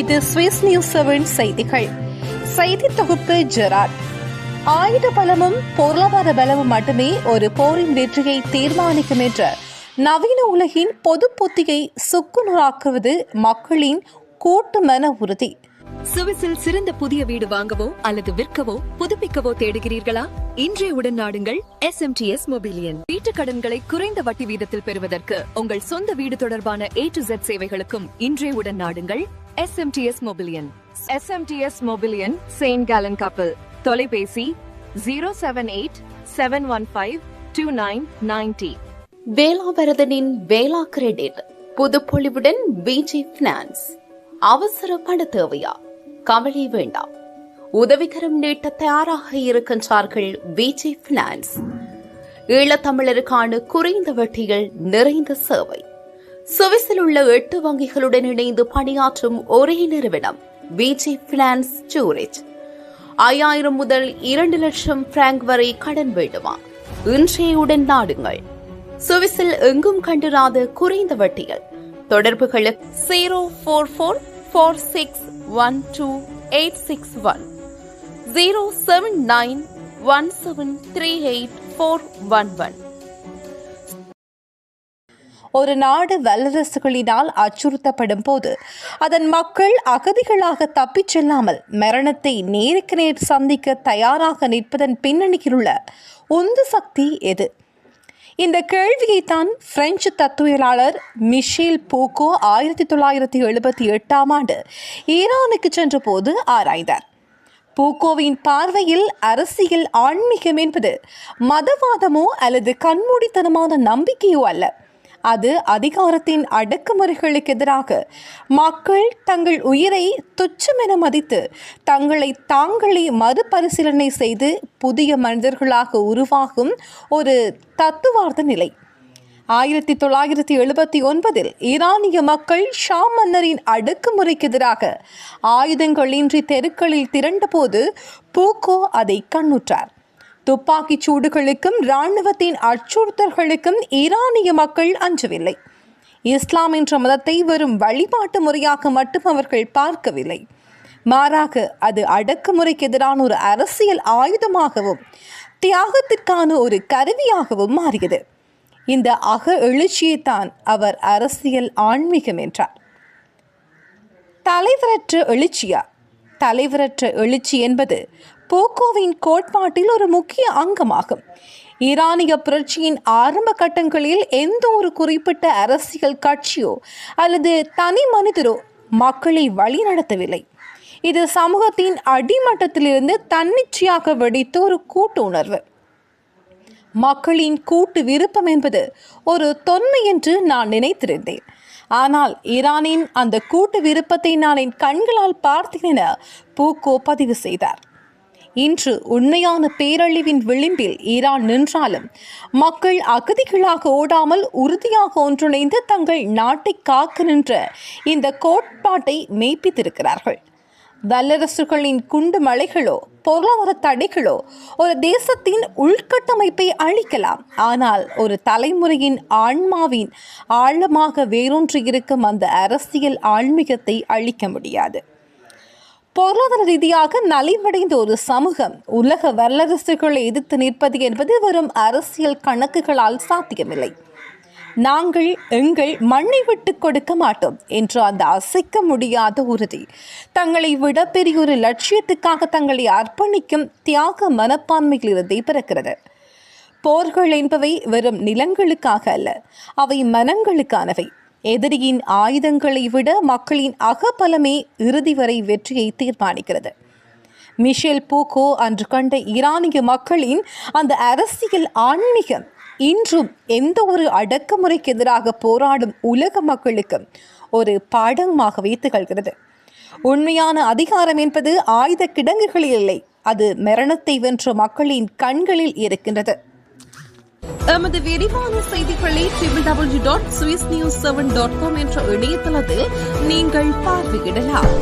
இது Swiss news 7 செய்திகள். செய்தி தொகுப்பு ஜெராட். ஆயுத பலமும் பொருளாதார பலமும் மட்டுமே ஒரு போரின் வெற்றியை தீர்மானிக்கும் என்ற நவீன உலகின் பொது புத்தியை சுக்குநூறாக்குவது மக்களின் கூட்டு மன உறுதி. சுவிஸில் சிறந்த புதிய வீடு வாங்கவோ அல்லது விற்கவோ புதுப்பிக்கவோ தேடுகிறீர்களா? இன்றைய உடன் நாடுங்கள் SMTS மொபிலியன். வீட்டு கடன்களை குறைந்த வட்டி வீதத்தில் பெறுவதற்கு உங்கள் சொந்த வீடு தொடர்பான A to Z சேவைகளுக்கும் இன்றைய உடன் நாடுங்கள் SMTS மொபிலியன். SMTS மொபிலியன் செயின்ட் கேலன் கப்பல். தொலைபேசி 078-715-2990. வேளாவரதனின் வேளா கிரெடிட் புதுப்பொலிவுடன் விஜய் பினான்ஸ். அவசர பண தேவையா? கவலை வேண்டாம், உதவிகரம் நீட்ட தயாராக இருக்கின்றார்கள் விஜய் பினான்ஸ். ஈழத்தமிழருக்கான குறைந்த வட்டிகள் நிறைந்த சேவை. சுவிஸில் உள்ள 8 வங்கிகளுடன் இணைந்து பணியாற்றும் ஒரே நிறுவனம் விஜய் பினான்ஸ் ஜூரிச். 5000 முதல் 2 லட்சம் பிராங்க் வரை கடன் வேண்டுமா? இன்றையுடன் நாடுங்கள். சுவிஸில் எங்கும் கண்டிராத குறைந்த வட்டிகள். தொடர்புகளுக்கு 044612861 07917384411. ஒரு நாடு வல்லரசுகளினால் அச்சுறுத்தப்படும் போது அதன் மக்கள் அகதிகளாக தப்பிச் செல்லாமல் மரணத்தை நேருக்கு நேர் சந்திக்க தயாராக நிற்பதன் பின்னணியில் உள்ள உந்து சக்தி எது? இந்த கேள்வியைத்தான் பிரெஞ்சு தத்துவலாளர் மிஷேல் பூக்கோ 1978ஆம் ஆண்டு ஈரானுக்கு சென்ற போது ஆராய்ந்தார். பூக்கோவின் பார்வையில் அரசியல் ஆன்மீகம் என்பது மதவாதமோ அல்லது கண்மூடித்தனமான நம்பிக்கையோ அல்ல. அது அதிகாரத்தின் அடக்குமுறைகளுக்கு எதிராக மக்கள் தங்கள் உயிரை துச்சமென மதித்து தங்களை தாங்களே மறுபரிசீலனை செய்து புதிய மனிதர்களாக உருவாகும் ஒரு தத்துவார்த்த நிலை. 1979 ஈரானிய மக்கள் ஷா மன்னரின் அடக்குமுறைக்கு எதிராக ஆயுதங்களின்றி தெருக்களில் திரண்டபோது பூக்கோ அதை கண்ணுற்றார். துப்பாக்கிச் சூடுகளுக்கும் இராணுவத்தின் அச்சுறுத்தல்களுக்கும் ஈரானிய மக்கள் அஞ்சவில்லை. இஸ்லாம் என்ற மதத்தை வெறும் வழிபாட்டு முறையாக மட்டும் அவர்கள் பார்க்கவில்லை. மாறாக அது அடக்குமுறைக்கு எதிரான ஒரு அரசியல் ஆயுதமாகவும் தியாகத்திற்கான ஒரு கருவியாகவும் மாறியது. இந்த அக எழுச்சியைத்தான் அவர் அரசியல் ஆன்மீகம் என்றார். தலைவரற்ற எழுச்சியா? தலைவரற்ற எழுச்சி என்பது பூக்கோவின் கோட்பாட்டில் ஒரு முக்கிய அங்கமாகும். ஈரானிய புரட்சியின் ஆரம்ப கட்டங்களில் எந்த ஒரு குறிப்பிட்ட அரசியல் கட்சியோ அல்லது தனி மனிதரோ மக்களை வழிநடத்தவில்லை. இது சமூகத்தின் அடிமட்டத்திலிருந்து தன்னிச்சையாக வெடித்த ஒரு கூட்டு உணர்வு. மக்களின் கூட்டு விருப்பம் என்பது ஒரு தொன்மை என்று நான் நினைத்திருந்தேன். ஆனால் ஈரானின் அந்த கூட்டு விருப்பத்தை நான் என் கண்களால் பார்த்தேன் என பூக்கோ பதிவு செய்தார். இன்று உண்மையான பேரழிவின் விளிம்பில் ஈரான் நின்றாலும் மக்கள் அகதிகளாக ஓடாமல் உறுதியாக ஒன்றிணைந்து தங்கள் நாட்டை காக்க நின்ற இந்த கோட்பாட்டை மெய்ப்பித்திருக்கிறார்கள். வல்லரசுகளின் குண்டு மலைகளோ பொருளாதார தடைகளோ ஒரு தேசத்தின் உள்கட்டமைப்பை அழிக்கலாம், ஆனால் ஒரு தலைமுறையின் ஆன்மாவின் ஆழமாக வேரூன்றி இருக்கும் அந்த அரசியல் ஆன்மீகத்தை அழிக்க முடியாது. பொருளாதார ரீதியாக நலிவடைந்த ஒரு சமூகம் உலக வல்லரசுகளை எதிர்த்து நிற்பது என்பது வெறும் அரசியல் கணக்குகளால் சாத்தியமில்லை. நாங்கள் எங்கள் மண்ணை விட்டு கொடுக்க மாட்டோம் என்ற அந்த அசைக்க முடியாத உறுதி, தங்களை விட பெரிய ஒரு லட்சியத்துக்காக தங்களை அர்ப்பணிக்கும் தியாக மனப்பான்மையிலிருந்தே பிறக்கிறது. போர்கள் என்பவை வெறும் நிலங்களுக்காக அல்ல, அவை மனங்களுக்கானவை. எதிரியின் ஆயுதங்களை விட மக்களின் அகபலமே இறுதி வரை வெற்றியை தீர்மானிக்கிறது. மிஷேல் பூக்கோ அன்று கண்ட ஈரானிய மக்களின் அந்த அரசியல் ஆன்மீகம் இன்றும் எந்த ஒரு அடக்குமுறைக்கு எதிராக போராடும் உலக மக்களுக்கும் ஒரு பாடமாகவே திகழ்கிறது. உண்மையான அதிகாரம் என்பது ஆயுத கிடங்குகளில் இல்லை, அது மரணத்தை வென்ற மக்களின் கண்களில் இருக்கின்றது. எமது விரிவான செய்திகளை www.swissnews7.com என்ற இணையதளத்தில் நீங்கள் பார்வையிடலாம்.